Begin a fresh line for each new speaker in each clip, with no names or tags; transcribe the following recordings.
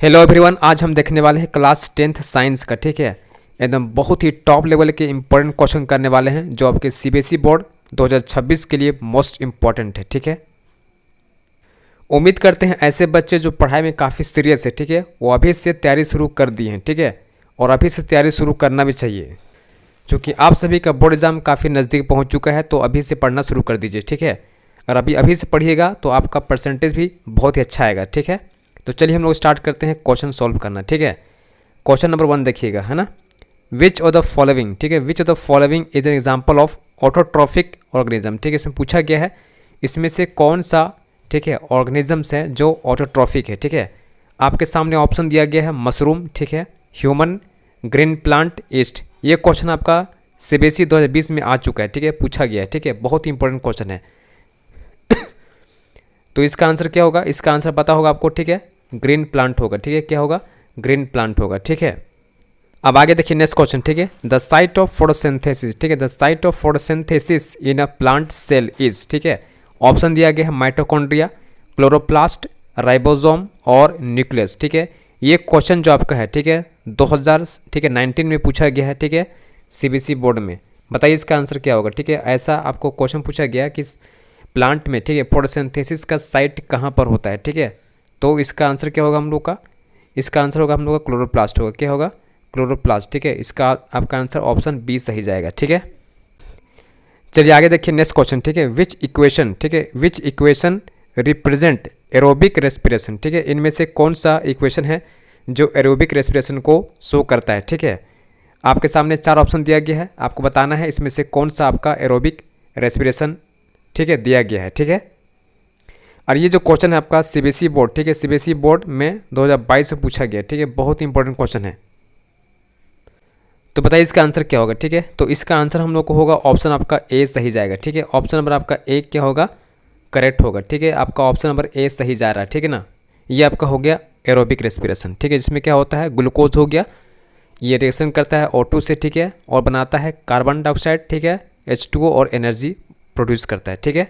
Hello everyone, आज हम देखने वाले हैं क्लास 10th साइंस का। ठीक है, एकदम बहुत ही टॉप लेवल के इंपॉर्टेंट क्वेश्चन करने वाले हैं जो आपके सीबीएसई बोर्ड 2026 के लिए मोस्ट इंपॉर्टेंट है। ठीक है, उम्मीद करते हैं ऐसे बच्चे जो पढ़ाई में काफ़ी सीरियस है, ठीक है, वो अभी से तैयारी शुरू कर दी हैं। ठीक है, और अभी से तैयारी शुरू करना भी चाहिए क्योंकि आप सभी का बोर्ड एग्जाम काफ़ी नज़दीक पहुँच चुका है, तो अभी से पढ़ना शुरू कर दीजिए। ठीक है, और अभी से पढ़िएगा तो आपका परसेंटेज भी बहुत ही अच्छा आएगा। ठीक है, तो चलिए हम लोग स्टार्ट करते हैं क्वेश्चन सॉल्व करना। ठीक है, क्वेश्चन नंबर 1 देखिएगा, है ना। विच ऑफ द फॉलोइंग, ठीक है, which of the following is an example of autotrophic organism. ठीक है, इसमें पूछा गया है इसमें से कौन सा, ठीक है, ऑर्गेनिजम्स है जो ऑटोट्रॉफिक है। ठीक है, आपके सामने ऑप्शन दिया गया है मशरूम, ठीक है, ह्यूमन, ग्रीन प्लांट, ईस्ट। ये क्वेश्चन आपका सीबीएसई 2020 में आ चुका है। ठीक है, पूछा गया है। ठीक है, बहुत ही इंपॉर्टेंट क्वेश्चन है। तो इसका आंसर क्या होगा, इसका आंसर पता होगा आपको। ठीक है, ग्रीन प्लांट होगा। ठीक है, क्या होगा, ग्रीन प्लांट होगा। ठीक है, अब आगे देखिए नेक्स्ट क्वेश्चन। ठीक है, द साइट ऑफ फोटोसिंथेसिस, ठीक है, the site of photosynthesis in a plant cell is, ठीक है, ऑप्शन दिया गया है माइटोकॉन्ड्रिया, क्लोरोप्लास्ट, राइबोसोम और न्यूक्लियस। ठीक है, ये क्वेश्चन जो आपका है, ठीक है, 2019 में पूछा गया है। ठीक है, सीबीएसई बोर्ड में। बताइए इसका आंसर क्या होगा। ठीक है, ऐसा आपको क्वेश्चन पूछा गया कि प्लांट में, ठीक है, फोटोसिंथेसिस का साइट कहाँ पर होता है। ठीक है, तो इसका आंसर क्या होगा हम लोग का, इसका आंसर होगा हम लोग का क्लोरोप्लास्ट होगा। क्या होगा, क्लोरोप्लास्ट। ठीक है, इसका आपका आंसर ऑप्शन बी सही जाएगा। ठीक है, चलिए आगे देखिए नेक्स्ट क्वेश्चन। ठीक है, विच इक्वेशन, ठीक है, विच इक्वेशन रिप्रेजेंट एरोबिक रेस्पिरेशन। ठीक है, इनमें से कौन सा इक्वेशन है जो एरोबिक रेस्पिरेशन को शो करता है। ठीक है, आपके सामने 4 ऑप्शन दिया गया है, आपको बताना है इसमें से कौन सा आपका एरोबिक रेस्पिरेशन, ठीक है, दिया गया है। ठीक है, और ये जो क्वेश्चन है आपका सीबीएसई बोर्ड, ठीक है, सीबीएसई बोर्ड में 2022 में पूछा गया। ठीक है, बहुत ही इंपॉर्टेंट क्वेश्चन है। तो बताइए इसका आंसर क्या होगा। ठीक है, तो इसका आंसर हम लोग को होगा ऑप्शन आपका ए सही जाएगा। ठीक है, ऑप्शन नंबर आपका ए क्या होगा, करेक्ट होगा। ठीक है, आपका ऑप्शन नंबर ए सही जा रहा है। ठीक है ना, ये आपका हो गया एरोबिक रेस्पिरेशन। ठीक है, जिसमें क्या होता है, ग्लूकोज हो गया, ये रिएक्शन करता है O2 से, ठीक है, और बनाता है कार्बन डाइऑक्साइड, ठीक है, H2O और एनर्जी प्रोड्यूस करता है। ठीक है,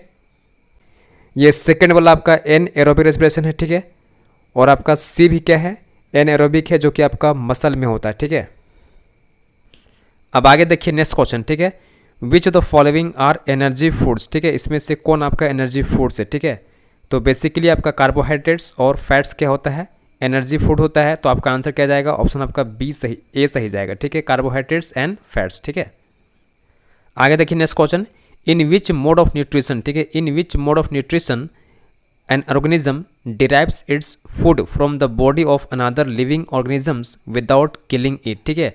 ये सेकंड वाला आपका एन एरोबिक रेस्पिरेशन है। ठीक है, और आपका सी भी क्या है, एन एरोबिक है, जो कि आपका मसल में होता है। ठीक है, अब आगे देखिए नेक्स्ट क्वेश्चन। ठीक है, which of the following are energy foods. ठीक है, इसमें से कौन आपका एनर्जी फूड्स है। ठीक है, तो बेसिकली आपका कार्बोहाइड्रेट्स और फैट्स क्या होता है, एनर्जी फूड होता है। तो आपका आंसर क्या जाएगा, ऑप्शन आपका बी सही, ए सही जाएगा। ठीक है, कार्बोहाइड्रेट्स एंड फैट्स। ठीक है, आगे देखिए next question, in which mode of nutrition. ठीक है, in which mode of nutrition an organism derives its food from the body of another living organisms without killing it. ठीक है,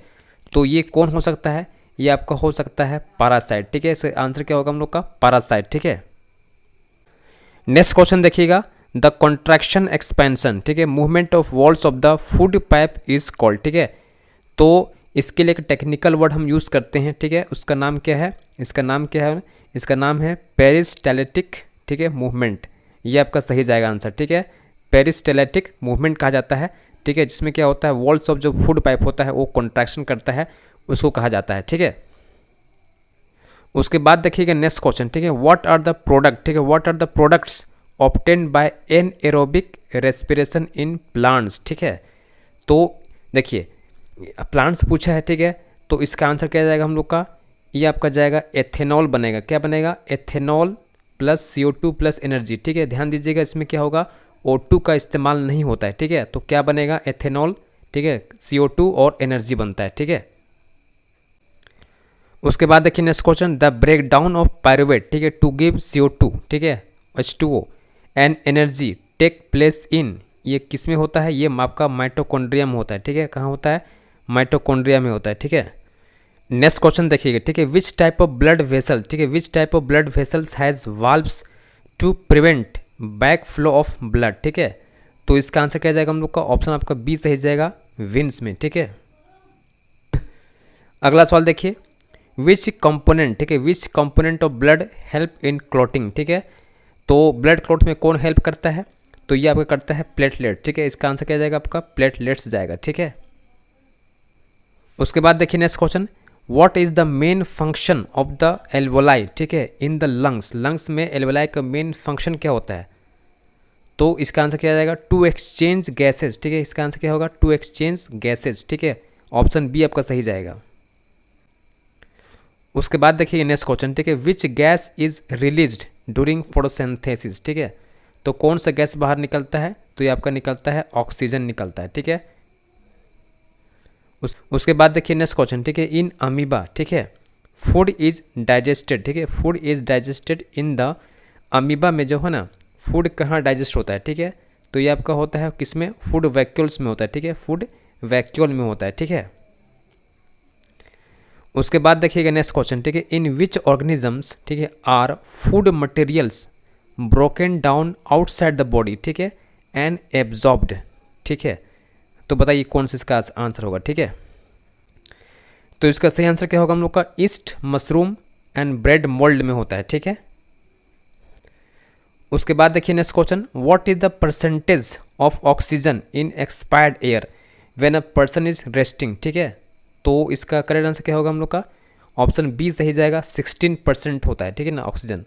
तो ये कौन हो सकता है, ये आपका हो सकता है पैरासाइट। ठीक है, इसका आंसर क्या होगा हम लोग का, पैरासाइट। ठीक है, नेक्स्ट क्वेश्चन देखिएगा, द कॉन्ट्रैक्शन एक्सपेंशन, ठीक है, movement of walls of the food pipe is called. ठीक है, तो इसके लिए एक टेक्निकल वर्ड हम यूज़ करते हैं। ठीक है, उसका नाम क्या है, इसका नाम क्या है, इसका नाम है पेरिस्टाल्टिक, ठीक है, मूवमेंट। ये आपका सही जाएगा आंसर। ठीक है, पेरिस्टाल्टिक मूवमेंट कहा जाता है। ठीक है, जिसमें क्या होता है, वॉल्स ऑफ जो फूड पाइप होता है वो कॉन्ट्रैक्शन करता है, उसको कहा जाता है। ठीक है, उसके बाद देखिएगा नेक्स्ट क्वेश्चन। ठीक है, व्हाट आर द प्रोडक्ट, ठीक है, what are the products obtained by anaerobic respiration in plants. ठीक है, तो देखिए प्लांट्स पूछा है। ठीक है, तो इसका आंसर क्या जाएगा हम लोग का, ये आपका जाएगा एथेनॉल बनेगा। क्या बनेगा, ethanol plus CO2 plus energy. ठीक है, ध्यान दीजिएगा इसमें क्या होगा, O2 का इस्तेमाल नहीं होता है। ठीक है, तो क्या बनेगा, एथेनॉल, ठीक है, CO2 और एनर्जी बनता है। ठीक है, उसके बाद देखिए next question, the break down of pyruvate, ठीक है, टू गिव CO2, ठीक है, H2O and energy take place in, ये किस में होता है, ये आपका माइटोकॉन्ड्रिया में होता है। ठीक है, कहाँ होता है, माइटोकॉन्ड्रिया में होता है। ठीक है, नेक्स्ट क्वेश्चन देखिएगा। ठीक है, which type of blood vessel, ठीक है, which type of blood vessels has valves to prevent back flow of blood. ठीक है, तो इसका आंसर क्या जाएगा हम लोग का, ऑप्शन आपका बी सही जाएगा, विंस में। ठीक है, अगला सवाल देखिए, विच कंपोनेंट, ठीक है, विच component of blood help in clotting. ठीक है, तो ब्लड क्लॉट में कौन हेल्प करता है, तो ये आपका करता है प्लेटलेट। ठीक है, इसका आंसर क्या जाएगा आपका, प्लेटलेट्स जाएगा। ठीक है, उसके बाद देखिए next question, what is the main function of the alveoli, ठीक है, इन द लंग्स। लंग्स में एल्वोलाई का मेन फंक्शन क्या होता है, तो इसका आंसर क्या आ जाएगा, टू एक्सचेंज गैसेज। ठीक है, इसका आंसर क्या होगा, टू एक्सचेंज गैसेज। ठीक है, ऑप्शन बी आपका सही जाएगा। उसके बाद देखिए नेक्स्ट क्वेश्चन। ठीक है, which gas is released during photosynthesis. ठीक है, तो कौन सा गैस बाहर निकलता है, तो ये आपका निकलता है ऑक्सीजन निकलता है। ठीक है, उसके बाद देखिए नेक्स्ट क्वेश्चन। ठीक है, इन अमीबा, ठीक है, फूड इज डाइजेस्टेड। ठीक है, food is digested in the amoeba में जो है ना, फूड कहाँ डाइजेस्ट होता है। ठीक है, तो ये आपका होता है किसमें, फूड वैक्यूल्स में होता है। ठीक है, फूड वैक्यूल में होता है। ठीक है, उसके बाद देखिएगा नेक्स्ट क्वेश्चन। ठीक है, इन विच ऑर्गेनिजम्स, ठीक है, are food materials broken down outside the body. ठीक है, एंड एब्जॉर्ब्ड। ठीक है, तो बताइए कौन सा इसका आंसर होगा। ठीक है, तो इसका सही आंसर क्या होगा हम लोग का, east, mushroom and bread mould में होता है। ठीक है, उसके बाद देखिए next question. What is the percentage of oxygen in expired air when a person is resting. ठीक है, तो इसका करेक्ट आंसर क्या होगा हम लोग का, ऑप्शन बी सही जाएगा, 16% होता है। ठीक है ना ऑक्सीजन।